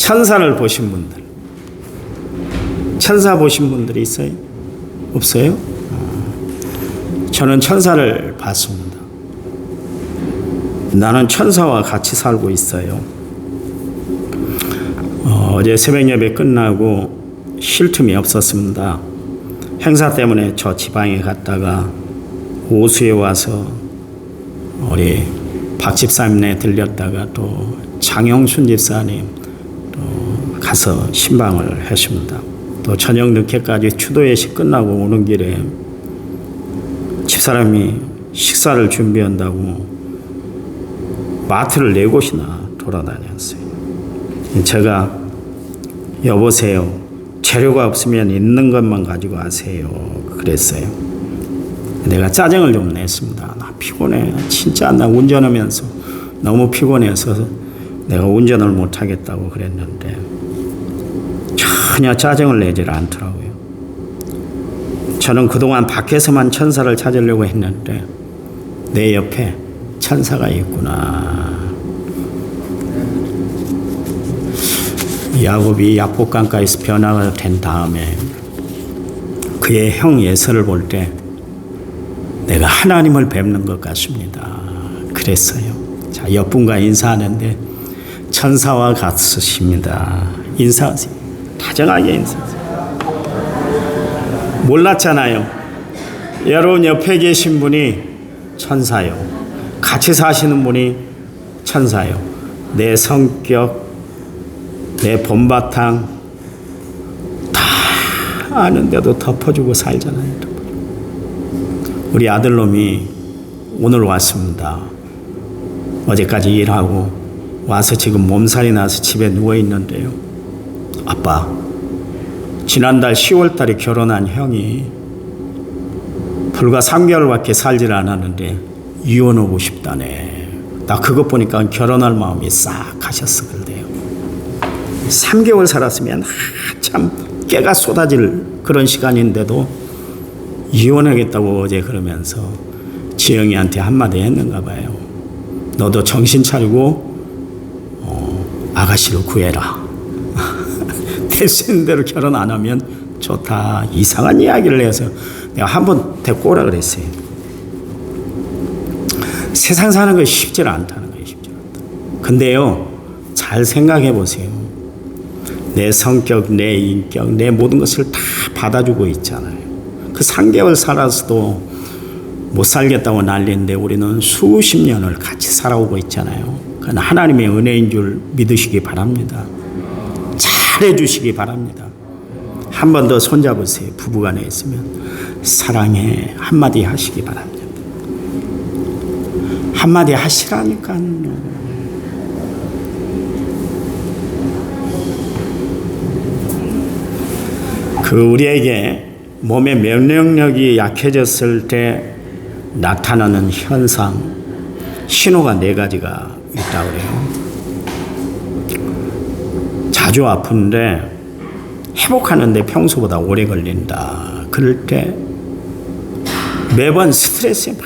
천사를 보신 분들, 천사 보신 분들이 있어요? 없어요? 저는 천사를 봤습니다. 나는 천사와 같이 살고 있어요. 어제 새벽 예배 끝나고 쉴 틈이 없었습니다. 행사 때문에 저 지방에 갔다가 오수에 와서 우리 박 집사님네 들렸다가 또 장영순 집사님 또 가서 신방을 했습니다. 또 저녁 늦게까지 추도 예식 끝나고 오는 길에 집사람이 식사를 준비한다고 마트를 4곳이나 돌아다녔어요. 제가 여보세요, 재료가 없으면 있는 것만 가지고 하세요 그랬어요. 내가 짜증을 좀 냈습니다. 나 피곤해. 진짜 나 운전하면서 너무 피곤해서 내가 운전을 못하겠다고 그랬는데 전혀 짜증을 내질 않더라고요. 저는 그동안 밖에서만 천사를 찾으려고 했는데 내 옆에 천사가 있구나. 야곱이 약복강가에서 변화가 된 다음에 그의 형 예서를 볼 때 내가 하나님을 뵙는 것 같습니다. 그랬어요. 자, 옆분과 인사하는데 천사와 같으십니다. 인사하세요. 다정하게 인사하세요. 몰랐잖아요. 여러분 옆에 계신 분이 천사요. 같이 사시는 분이 천사요. 내 성격, 내 본바탕 다 아는데도 덮어주고 살잖아요. 우리 아들놈이 오늘 왔습니다. 어제까지 일하고 와서 지금 몸살이 나서 집에 누워있는데요. 아빠, 지난달 10월 달에 결혼한 형이 불과 3개월밖에 살질 않았는데 이혼하고 싶다네. 나 그것 보니까 결혼할 마음이 싹 가셨어. 그래요. 3개월 살았으면 한참 깨가 쏟아질 그런 시간인데도 이혼하겠다고 어제 그러면서 지영이한테 한마디 했는가 봐요. 너도 정신 차리고 아가씨를 구해라. 될 수 있는 대로 결혼 안 하면 좋다. 이상한 이야기를 해서 내가 한번 데리고 오라 그랬어요. 세상 사는 것이 쉽지 않다는 거예요. 쉽지 않다. 근데요, 잘 생각해 보세요. 내 성격, 내 인격, 내 모든 것을 다 받아주고 있잖아요. 그 3개월 살아서도 못 살겠다고 난리인데 우리는 수십 년을 같이 살아오고 있잖아요. 그건 하나님의 은혜인 줄 믿으시기 바랍니다. 잘해주시기 바랍니다. 한 번 더 손잡으세요. 부부간에 있으면 사랑해 한마디 하시기 바랍니다. 한마디 하시라니까요. 우리에게 몸의 면역력이 약해졌을 때 나타나는 현상, 신호가 4가지가 있다고 그래요. 자주 아픈데 회복하는데 평소보다 오래 걸린다. 그럴 때 매번 스트레스에 막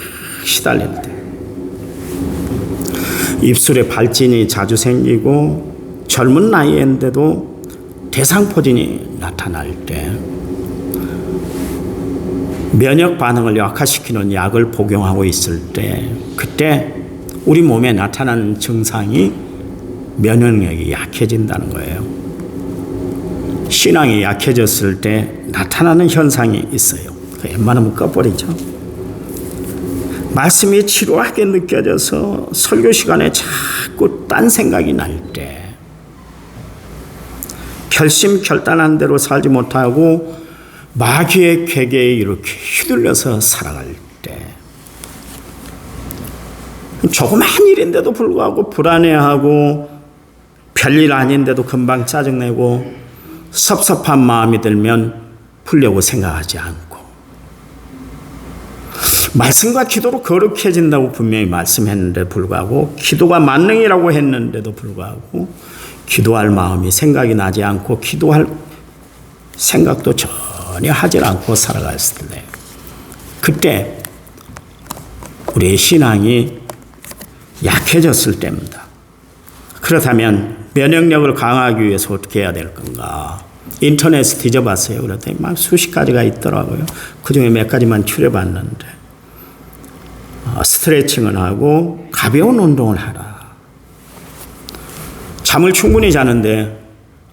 시달릴 때 입술에 발진이 자주 생기고 젊은 나이인데도 대상포진이 나타날 때 면역 반응을 약화시키는 약을 복용하고 있을 때 그때 우리 몸에 나타나는 증상이 면역력이 약해진다는 거예요. 신앙이 약해졌을 때 나타나는 현상이 있어요. 웬만하면 꺼버리죠. 말씀이 지루하게 느껴져서 설교 시간에 자꾸 딴 생각이 날 때 결심결단한 대로 살지 못하고 마귀의 궤계에 이렇게 휘둘려서 살아갈 때 조그만 일인데도 불구하고 불안해하고 별일 아닌데도 금방 짜증내고 섭섭한 마음이 들면 풀려고 생각하지 않고 말씀과 기도로 거룩해진다고 분명히 말씀했는데 불구하고 기도가 만능이라고 했는데도 불구하고 기도할 마음이 생각이 나지 않고 기도할 생각도 전혀 하지 않고 살아갔을 때 그때 우리의 신앙이 약해졌을 때입니다. 그렇다면 면역력을 강화하기 위해서 어떻게 해야 될 건가? 인터넷에 뒤져봤어요. 그랬더니 막 수십 가지가 있더라고요. 그중에 몇 가지만 추려봤는데 스트레칭을 하고 가벼운 운동을 하라. 잠을 충분히 자는데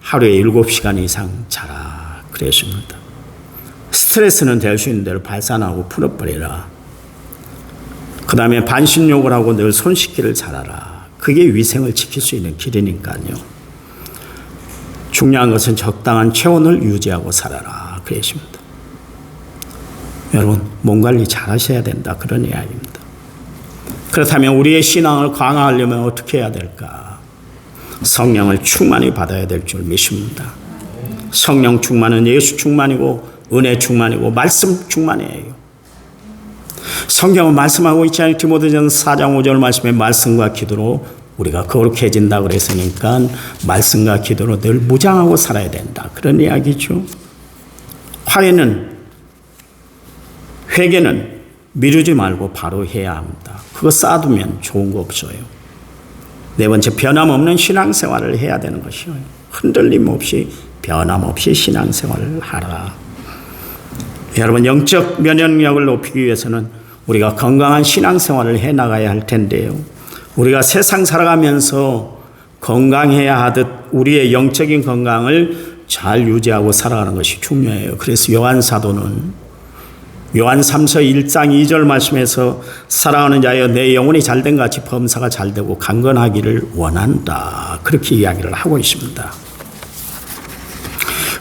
하루에 7시간 이상 자라. 그랬습니다. 스트레스는 될 수 있는 대로 발산하고 풀어버리라. 그 다음에 반신욕을 하고 늘 손 씻기를 잘하라. 그게 위생을 지킬 수 있는 길이니까요. 중요한 것은 적당한 체온을 유지하고 살아라. 그랬습니다. 여러분, 몸 관리 잘 하셔야 된다. 그런 이야기입니다. 그렇다면 우리의 신앙을 강화하려면 어떻게 해야 될까? 성령을 충만히 받아야 될 줄 믿습니다. 성령 충만은 예수 충만이고 은혜 충만이고 말씀 충만이에요. 성경은 말씀하고 있잖아요. 디모데전서 4장 5절 말씀에 말씀과 기도로 우리가 거룩해진다 그랬으니까 말씀과 기도로 늘 무장하고 살아야 된다. 그런 이야기죠. 회개는 미루지 말고 바로 해야 합니다. 그거 쌓아두면 좋은 거 없어요. 네 번째, 변함없는 신앙생활을 해야 되는 것이요. 흔들림 없이 변함없이 신앙생활을 하라. 여러분, 영적 면역력을 높이기 위해서는 우리가 건강한 신앙생활을 해나가야 할 텐데요. 우리가 세상 살아가면서 건강해야 하듯 우리의 영적인 건강을 잘 유지하고 살아가는 것이 중요해요. 그래서 요한 사도는 요한 3서 1장 2절 말씀에서 사랑하는 자여 내 영혼이 잘된 같이 범사가 잘되고 강건하기를 원한다. 그렇게 이야기를 하고 있습니다.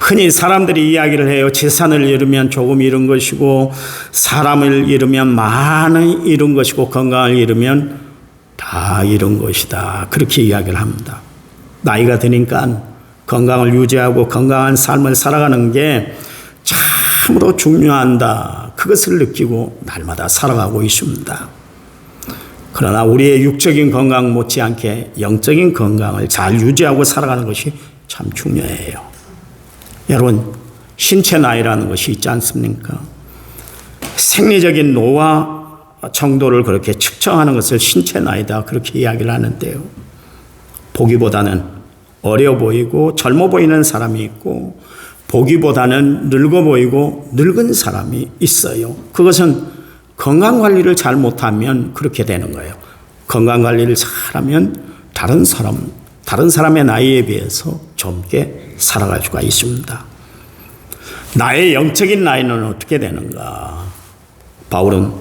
흔히 사람들이 이야기를 해요. 재산을 잃으면 조금 잃은 것이고 사람을 잃으면 많이 잃은 것이고 건강을 잃으면 다 잃은 것이다. 그렇게 이야기를 합니다. 나이가 드니까 건강을 유지하고 건강한 삶을 살아가는 게 참으로 중요하다. 그것을 느끼고 날마다 살아가고 있습니다. 그러나 우리의 육적인 건강 못지않게 영적인 건강을 잘 유지하고 살아가는 것이 참 중요해요. 여러분, 신체 나이라는 것이 있지 않습니까? 생리적인 노화 정도를 그렇게 측정하는 것을 신체 나이다 그렇게 이야기를 하는데요. 보기보다는 어려 보이고 젊어 보이는 사람이 있고 보기보다는 늙어 보이고 늙은 사람이 있어요. 그것은 건강관리를 잘 못하면 그렇게 되는 거예요. 건강관리를 잘하면 다른 사람의 나이에 비해서 젊게 살아갈 수가 있습니다. 나의 영적인 나이는 어떻게 되는가? 바울은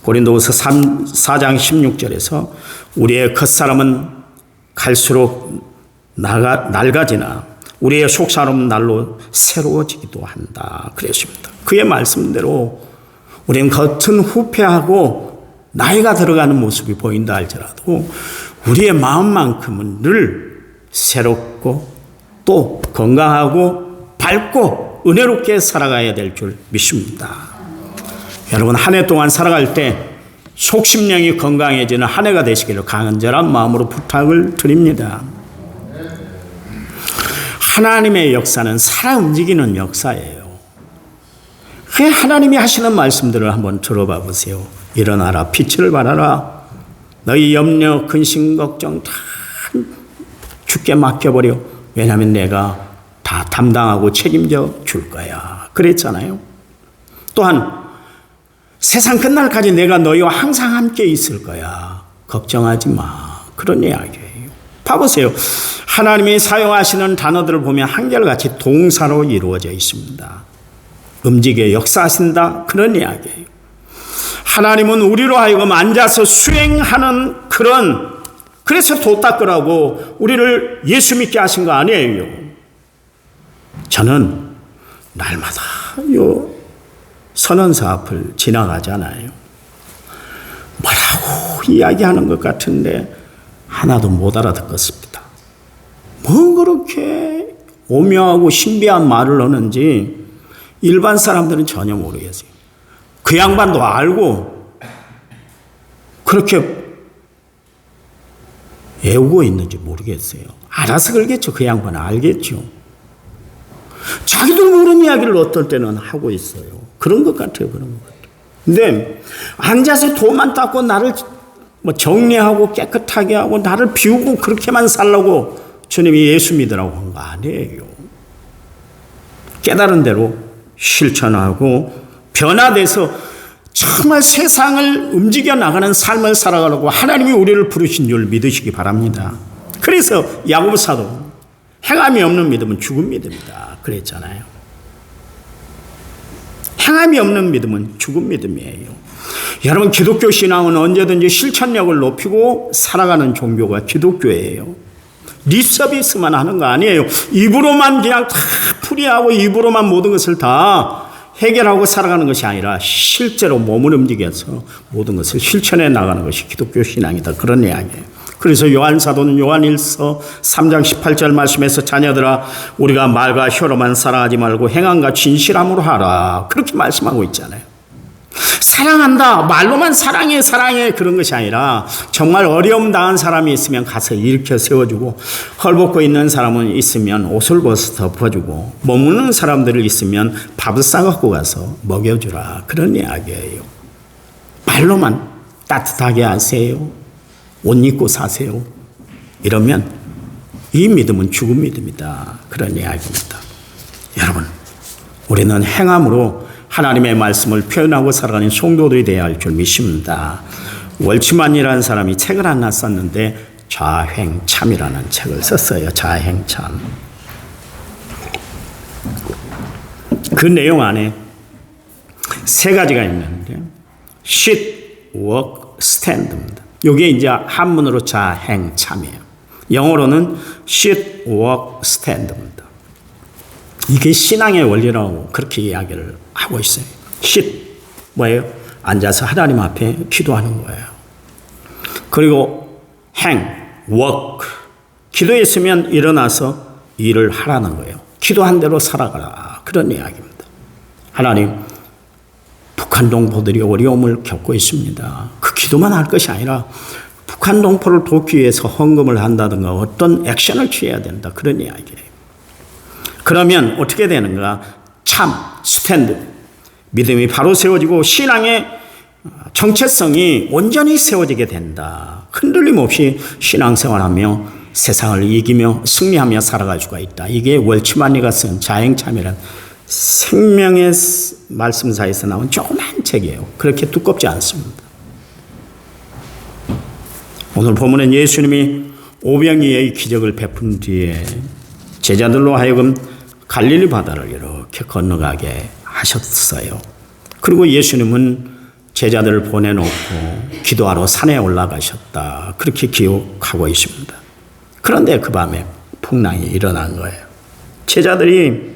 고린도후서 4장 16절에서 우리의 겉사람은 갈수록 낡아지나 우리의 속사람은 날로 새로워지기도 한다. 그랬습니다. 그의 말씀대로 우리는 겉은 후패하고 나이가 들어가는 모습이 보인다 할지라도 우리의 마음만큼은 늘 새롭고 또 건강하고 밝고 은혜롭게 살아가야 될 줄 믿습니다. 여러분, 한 해 동안 살아갈 때 속심령이 건강해지는 한 해가 되시기를 간절한 마음으로 부탁을 드립니다. 하나님의 역사는 살아 움직이는 역사예요. 그 하나님이 하시는 말씀들을 한번 들어봐 보세요. 일어나라, 빛을 발하라. 너희 염려, 근심, 걱정 다 주께 맡겨버려. 왜냐하면 내가 다 담당하고 책임져 줄 거야. 그랬잖아요. 또한 세상 끝날까지 내가 너희와 항상 함께 있을 거야. 걱정하지 마. 그런 이야기예요. 봐보세요. 하나님이 사용하시는 단어들을 보면 한결같이 동사로 이루어져 있습니다. 움직여 역사하신다. 그런 이야기예요. 하나님은 우리로 하여금 앉아서 수행하는 그래서 도 닦으라고 우리를 예수 믿게 하신 거 아니에요. 저는 날마다 선언사 앞을 지나가잖아요. 뭐라고 이야기하는 것 같은데 하나도 못 알아듣겠습니다. 뭐 그렇게 오묘하고 신비한 말을 하는지 일반 사람들은 전혀 모르겠어요. 그 양반도 알고 그렇게 애우고 있는지 모르겠어요. 알아서 그러겠죠. 그 양반은 알겠죠. 자기도 모르는 이야기를 어떨 때는 하고 있어요. 그런 것 같아요. 그런 것 같아요. 근데 앉아서 도만 닦고 나를 뭐 정리하고 깨끗하게 하고 나를 비우고 그렇게만 살라고 주님이 예수 믿으라고 한 거 아니에요. 깨달은 대로 실천하고 변화돼서 정말 세상을 움직여 나가는 삶을 살아가려고 하나님이 우리를 부르신 줄 믿으시기 바랍니다. 그래서 야고보 사도 행함이 없는 믿음은 죽은 믿음이다 그랬잖아요. 행함이 없는 믿음은 죽은 믿음이에요. 여러분, 기독교 신앙은 언제든지 실천력을 높이고 살아가는 종교가 기독교예요. 립서비스만 하는 거 아니에요. 입으로만 그냥 다 풀이하고 입으로만 모든 것을 다 해결하고 살아가는 것이 아니라 실제로 몸을 움직여서 모든 것을 실천해 나가는 것이 기독교 신앙이다. 그런 이야기예요. 그래서 요한 사도는 요한일서 3장 18절 말씀에서 자녀들아 우리가 말과 혀로만 살아가지 말고 행함과 진실함으로 하라. 그렇게 말씀하고 있잖아요. 사랑한다. 말로만 사랑해 그런 것이 아니라 정말 어려움 당한 사람이 있으면 가서 일으켜 세워주고 헐벗고 있는 사람은 있으면 옷을 벗어 덮어주고 머무는 사람들이 있으면 밥을 싸갖고 가서 먹여주라. 그런 이야기예요. 말로만 따뜻하게 하세요. 옷 입고 사세요. 이러면 이 믿음은 죽은 믿음이다. 그런 이야기입니다. 여러분, 우리는 행함으로 하나님의 말씀을 표현하고 살아가는 성도들이 되어야 할 줄 믿습니다. 월츠만이라는 사람이 책을 하나 썼는데 자행참이라는 책을 썼어요. 자행참. 그 내용 안에 세 가지가 있는데 sit, work, stand입니다. 이게 이제 한문으로 자행참이에요. 영어로는 sit, work, stand입니다. 이게 신앙의 원리라고 그렇게 이야기를 하고 있어요. sit, 뭐예요? 앉아서 하나님 앞에 기도하는 거예요. 그리고 hang, work, 기도했으면 일어나서 일을 하라는 거예요. 기도한 대로 살아가라. 그런 이야기입니다. 하나님, 북한 동포들이 어려움을 겪고 있습니다. 그 기도만 할 것이 아니라 북한 동포를 돕기 위해서 헌금을 한다든가 어떤 액션을 취해야 된다. 그런 이야기예요. 그러면 어떻게 되는가? 참, 스탠드. 믿음이 바로 세워지고 신앙의 정체성이 온전히 세워지게 된다. 흔들림 없이 신앙생활하며 세상을 이기며 승리하며 살아갈 수가 있다. 이게 월츠만리가 쓴 자행참이란 생명의 말씀사에서 나온 조그만 책이에요. 그렇게 두껍지 않습니다. 오늘 본문은 예수님이 오병이의 기적을 베푼 뒤에 제자들로 하여금 갈릴리 바다를 이렇게 건너가게 하셨어요. 그리고 예수님은 제자들을 보내놓고 기도하러 산에 올라가셨다. 그렇게 기록하고 있습니다. 그런데 그 밤에 풍랑이 일어난 거예요. 제자들이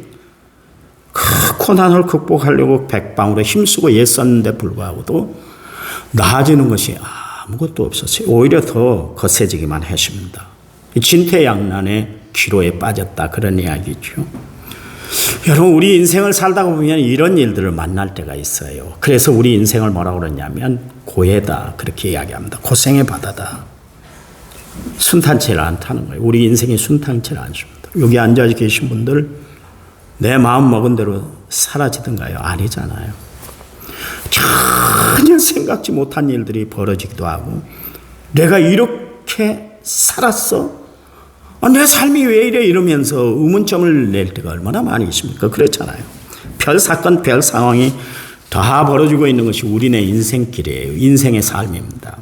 그 고난을 극복하려고 백방으로 힘쓰고 애썼는데 불구하고도 나아지는 것이 아무것도 없었어요. 오히려 더 거세지기만 했습니다. 진퇴양난의 기로에 빠졌다. 그런 이야기죠. 여러분, 우리 인생을 살다가 보면 이런 일들을 만날 때가 있어요. 그래서 우리 인생을 뭐라고 그러냐면 고해다. 그렇게 이야기합니다. 고생의 바다다. 순탄치를 않다는 거예요. 우리 인생이 순탄치를 않습니다. 여기 앉아 계신 분들 내 마음 먹은 대로 사라지던가요? 아니잖아요. 전혀 생각지 못한 일들이 벌어지기도 하고 내가 이렇게 살았어? 내 삶이 왜 이래? 이러면서 의문점을 낼 때가 얼마나 많이 있습니까? 그렇잖아요. 별 사건, 별 상황이 다 벌어지고 있는 것이 우리네 인생길이에요. 인생의 삶입니다.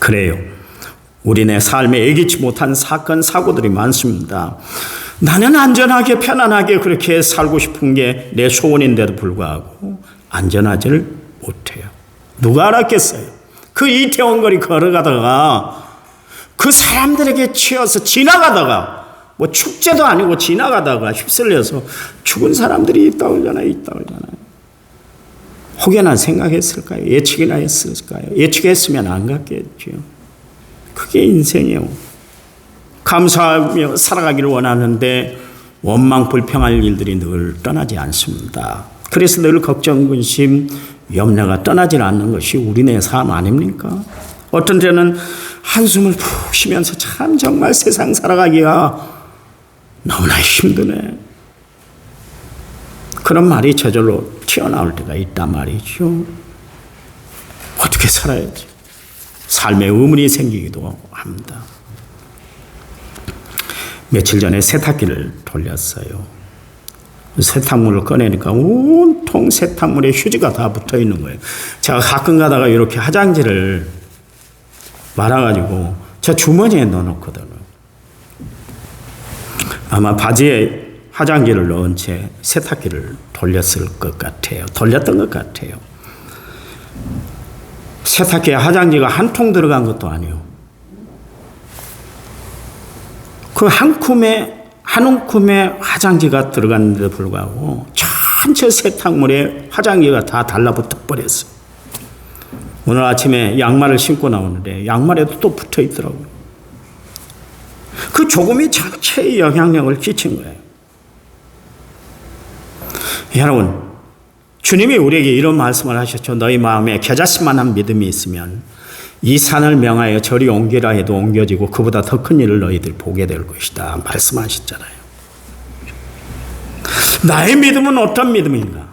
그래요. 우리네 삶에 예기치 못한 사건, 사고들이 많습니다. 나는 안전하게 편안하게 그렇게 살고 싶은 게 내 소원인데도 불구하고 안전하지를 못해요. 누가 알았겠어요? 그 이태원 거리 걸어가다가 그 사람들에게 치여서 지나가다가 뭐 축제도 아니고 지나가다가 휩쓸려서 죽은 사람들이 있다고 하잖아요. 혹여나 생각했을까요? 예측이나 했을까요? 예측했으면 안 갔겠죠. 그게 인생이에요. 감사하며 살아가기를 원하는데 원망 불평할 일들이 늘 떠나지 않습니다. 그래서 늘 걱정, 근심, 염려가 떠나지 않는 것이 우리네 삶 아닙니까? 어떤 때는 한숨을 푹 쉬면서 참 정말 세상 살아가기가 너무나 힘드네. 그런 말이 저절로 튀어나올 때가 있단 말이죠. 어떻게 살아야지? 삶의 의문이 생기기도 합니다. 며칠 전에 세탁기를 돌렸어요. 세탁물을 꺼내니까 온통 세탁물에 휴지가 다 붙어 있는 거예요. 제가 가끔 가다가 이렇게 화장지를 말아가지고 제 주머니에 넣어놓거든요. 아마 바지에 화장지를 넣은 채 세탁기를 돌렸을 것 같아요. 돌렸던 것 같아요. 세탁기에 화장지가 한 통 들어간 것도 아니에요. 그 한 움큼의 화장지가 들어갔는데도 불구하고 전체 세탁물에 화장지가 다 달라붙어 버렸어요. 오늘 아침에 양말을 신고 나오는데 양말에도 또 붙어 있더라고요. 그 조금이 전체에 영향력을 끼친 거예요. 여러분, 주님이 우리에게 이런 말씀을 하셨죠. 너희 마음에 겨자씨만한 믿음이 있으면 이 산을 명하여 저리 옮기라 해도 옮겨지고 그보다 더 큰 일을 너희들 보게 될 것이다 말씀하셨잖아요. 나의 믿음은 어떤 믿음인가?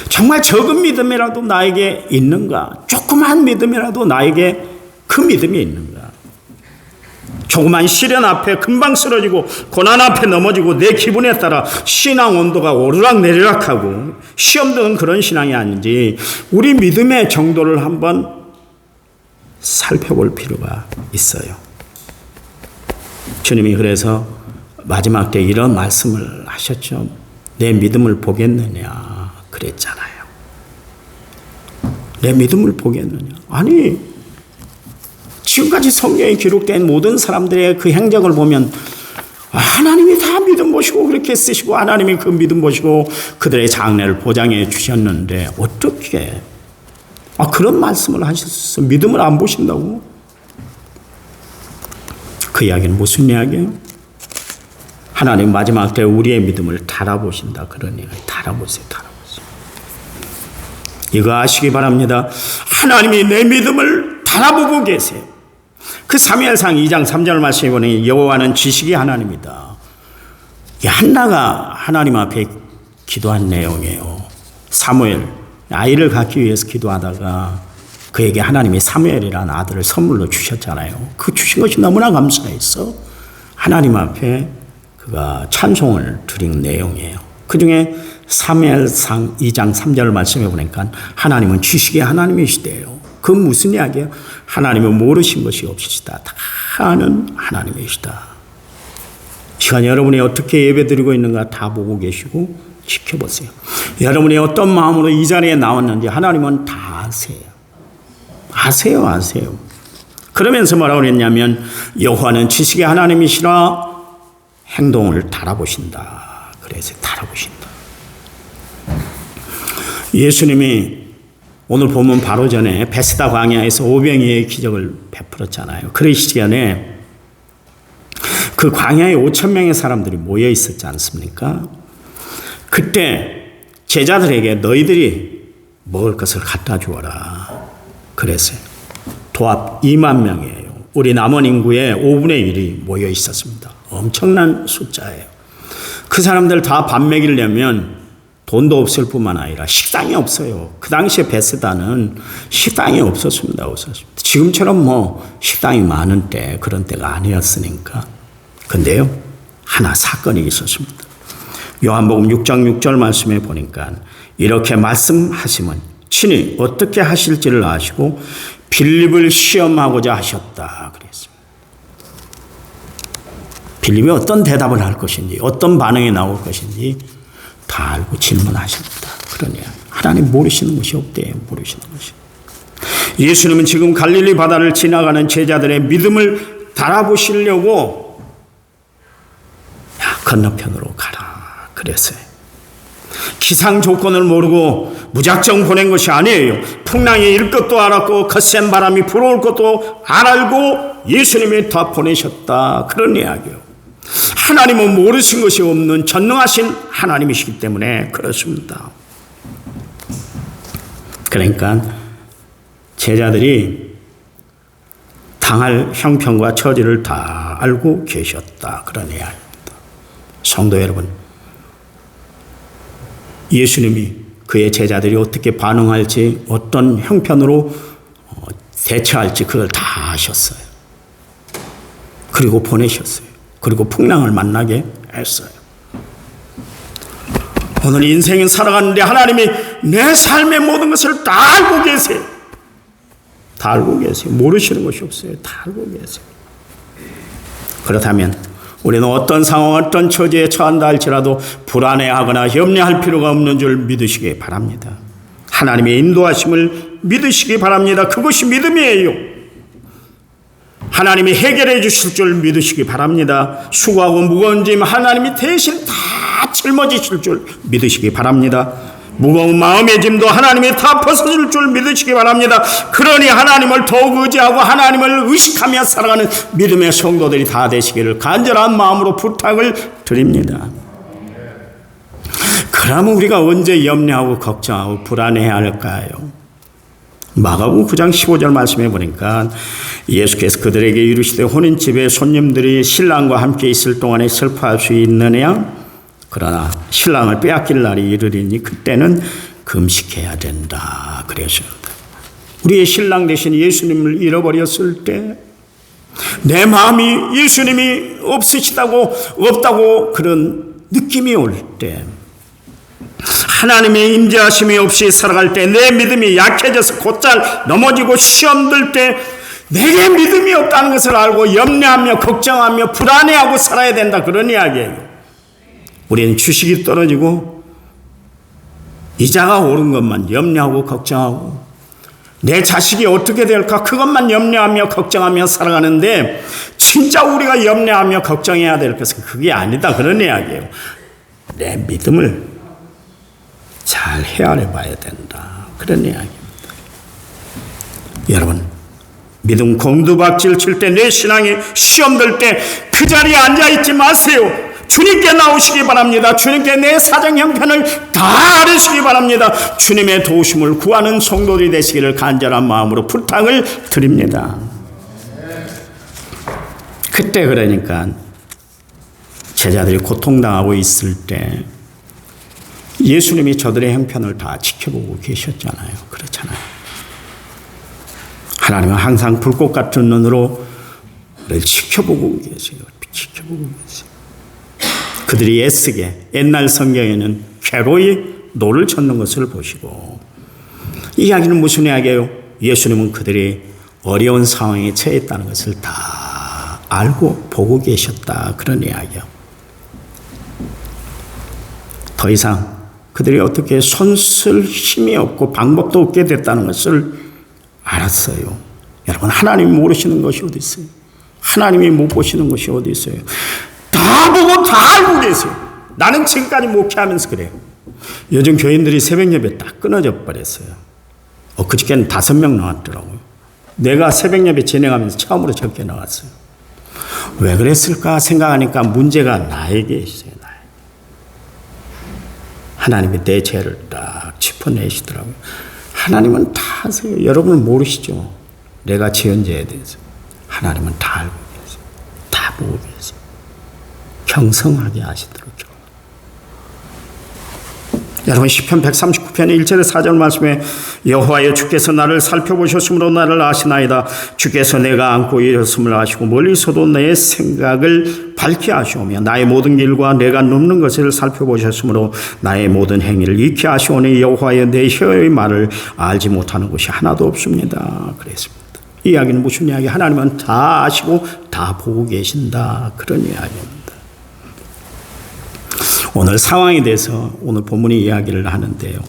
정말 적은 믿음이라도 나에게 있는가? 조그만 믿음이라도 나에게 그 믿음이 있는가? 조그만 시련 앞에 금방 쓰러지고 고난 앞에 넘어지고 내 기분에 따라 신앙 온도가 오르락내리락하고 시험 드는 그런 신앙이 아닌지 우리 믿음의 정도를 한번 살펴볼 필요가 있어요. 주님이 그래서 마지막 때 이런 말씀을 하셨죠. 내 믿음을 보겠느냐 그랬잖아요. 내 믿음을 보겠느냐. 아니, 지금까지 성경에 기록된 모든 사람들의 그 행적을 보면 하나님이 다 믿음 보시고 그렇게 쓰시고 하나님이 그 믿음 보시고 그들의 장래를 보장해 주셨는데 어떻게 그런 말씀을 하셨어? 믿음을 안 보신다고? 그 이야기는 무슨 이야기예요? 하나님 마지막 때 우리의 믿음을 달아보신다. 그런 이야기. 달아보세요. 이거 아시기 바랍니다. 하나님이 내 믿음을 달아보고 계세요. 그 사무엘상 2장 3절 말씀에 보니 여호와는 지식의 하나님이다. 한나가 하나님 앞에 기도한 내용이에요. 사무엘 아이를 갖기 위해서 기도하다가 그에게 하나님이 사무엘이라는 아들을 선물로 주셨잖아요. 그 주신 것이 너무나 감사해서 하나님 앞에 그가 찬송을 드린 내용이에요. 그 중에 사무엘상 2장 3절 말씀에 보니까 하나님은 지식의 하나님이시대요. 그 무슨 이야기예요? 하나님은 모르신 것이 없으시다. 다 아는 하나님이시다. 시간 여러분이 어떻게 예배드리고 있는가 다 보고 계시고 지켜보세요. 여러분이 어떤 마음으로 이 자리에 나왔는지 하나님은 다 아세요. 아세요. 그러면서 뭐라고 그랬냐면 여호와는 지식의 하나님이시라 행동을 달아보신다. 그래서 달아보신다. 예수님이 오늘 보면 바로 전에 베스다 광야에서 오병이의 기적을 베풀었잖아요. 그 시간에 그 광야에 5,000명의 사람들이 모여 있었지 않습니까? 그때 제자들에게 너희들이 먹을 것을 갖다 주어라. 그랬어요. 도합 2만 명이에요. 우리 남원 인구의 5분의 1이 모여 있었습니다. 엄청난 숫자예요. 그 사람들 다 밥 먹이려면 돈도 없을 뿐만 아니라 식당이 없어요. 그 당시에 베스다는 식당이 없었습니다. 지금처럼 식당이 많은 때 그런 때가 아니었으니까. 근데요, 하나 사건이 있었습니다. 요한복음 6장 6절 말씀에 보니까 이렇게 말씀하시면 친히 어떻게 하실지를 아시고 빌립을 시험하고자 하셨다 그랬습니다. 빌립이 어떤 대답을 할 것인지 어떤 반응이 나올 것인지 다 알고 질문하십니다. 그러냐. 하나님 모르시는 것이 없대요. 모르시는 것이. 예수님은 지금 갈릴리 바다를 지나가는 제자들의 믿음을 달아보시려고 건너편으로 가라 그랬어요. 기상 조건을 모르고 무작정 보낸 것이 아니에요. 풍랑이 일 것도 알았고 거센 바람이 불어올 것도 알고 예수님이 다 보내셨다. 그런 이야기예요. 하나님은 모르신 것이 없는 전능하신 하나님이시기 때문에 그렇습니다. 그러니까 제자들이 당할 형편과 처지를 다 알고 계셨다. 그런 이야기입니다. 성도 여러분, 예수님이 그의 제자들이 어떻게 반응할지, 어떤 형편으로 대처할지 그걸 다 아셨어요. 그리고 보내셨어요. 그리고 풍랑을 만나게 했어요. 오늘 인생은 살아가는데 하나님이 내 삶의 모든 것을 다 알고 계세요. 다 알고 계세요. 모르시는 것이 없어요. 다 알고 계세요. 그렇다면 우리는 어떤 상황, 어떤 처지에 처한다 할지라도 불안해하거나 염려할 필요가 없는 줄 믿으시기 바랍니다. 하나님의 인도하심을 믿으시기 바랍니다. 그것이 믿음이에요. 하나님이 해결해 주실 줄 믿으시기 바랍니다. 수고하고 무거운 짐 하나님이 대신 다 짊어지실 줄 믿으시기 바랍니다. 무거운 마음의 짐도 하나님이 다 벗어줄 줄 믿으시기 바랍니다. 그러니 하나님을 더욱 의지하고 하나님을 의식하며 살아가는 믿음의 성도들이 다 되시기를 간절한 마음으로 부탁을 드립니다. 그러면 우리가 언제 염려하고 걱정하고 불안해야 할까요? 마가복음 9장 15절 말씀해 보니까 예수께서 그들에게 이르시되 혼인집에 손님들이 신랑과 함께 있을 동안에 슬퍼할 수 있느냐? 그러나 신랑을 빼앗길 날이 이르리니 그때는 금식해야 된다 그랬습니다. 우리의 신랑 대신 예수님을 잃어버렸을 때, 내 마음이 예수님이 없다고 그런 느낌이 올 때, 하나님의 임재하심이 없이 살아갈 때, 내 믿음이 약해져서 곧잘 넘어지고 시험 들 때 내게 믿음이 없다는 것을 알고 염려하며 걱정하며 불안해하고 살아야 된다, 그런 이야기예요. 우리는 주식이 떨어지고 이자가 오른 것만 염려하고 걱정하고 내 자식이 어떻게 될까 그것만 염려하며 걱정하며 살아가는데, 진짜 우리가 염려하며 걱정해야 될 것은 그게 아니다, 그런 이야기예요. 내 믿음을 잘 헤아려 봐야 된다, 그런 이야기입니다. 여러분, 믿음 공두박질 칠 때, 내 신앙이 시험 들 때 그 자리에 앉아있지 마세요. 주님께 나오시기 바랍니다. 주님께 내 사정 형편을 다 아뢰시기 바랍니다. 주님의 도우심을 구하는 성도들이 되시기를 간절한 마음으로 부탁을 드립니다. 그때 그러니까 제자들이 고통당하고 있을 때 예수님이 저들의 형편을 다 지켜보고 계셨잖아요. 그렇잖아요. 하나님은 항상 불꽃 같은 눈으로 우리를 지켜보고 계세요. 지켜보고 계세요. 그들이 애쓰게, 옛날 성경에는 괴로이 노를 젓는 것을 보시고, 이 이야기는 무슨 이야기예요? 예수님은 그들이 어려운 상황에 처했다는 것을 다 알고 보고 계셨다, 그런 이야기요. 더 이상 그들이 어떻게 손쓸 힘이 없고 방법도 없게 됐다는 것을 알았어요. 여러분, 하나님이 모르시는 것이 어디 있어요? 하나님이 못 보시는 것이 어디 있어요? 다 보고 다 알고 계세요. 나는 지금까지 목회하면서 그래요. 요즘 교인들이 새벽 예배 딱 끊어져 버렸어요. 그저께는 5명 나왔더라고요. 내가 새벽 예배 진행하면서 처음으로 적게 나왔어요. 왜 그랬을까 생각하니까 문제가 나에게 있어요. 하나님이 내 죄를 딱 짚어내시더라고요. 하나님은 다 아세요. 여러분은 모르시죠? 내가 지은 죄에 대해서. 하나님은 다 알고 계세요. 다 보고 계세요. 경성하게 아시도록. 여러분, 시편 139편의 1절에 4절 말씀에 여호와여 주께서 나를 살펴보셨으므로 나를 아시나이다. 주께서 내가 안고 일었음을 아시고 멀리서도 내 생각을 밝게 하시오며 나의 모든 길과 내가 눕는 것을 살펴보셨으므로 나의 모든 행위를 익히 하시오니 여호와여 내 혀의 말을 알지 못하는 것이 하나도 없습니다. 그랬습니다. 이 이야기는 무슨 이야기? 하나님은 다 아시고 다 보고 계신다, 그런 이야기입니다. 오늘 상황에 대해서 오늘 본문이 이야기를 하는데요.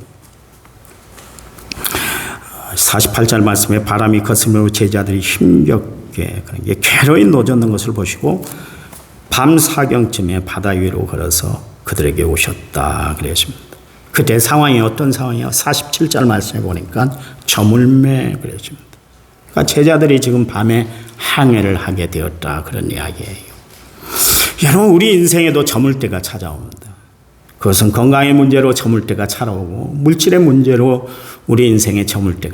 48절 말씀에 바람이 컸으므로 제자들이 힘겹게 괴로이 노젓는 것을 보시고 밤 사경쯤에 바다 위로 걸어서 그들에게 오셨다 그랬습니다. 그때 상황이 어떤 상황이에요? 47절 말씀에 보니까 저물매 그랬습니다. 그러니까 제자들이 지금 밤에 항해를 하게 되었다, 그런 이야기예요. 여러분, 우리 인생에도 저물 때가 찾아옵니다. 그것은 건강의 문제로 저물 때가 찾아오고 물질의 문제로 우리 인생에 저물 때가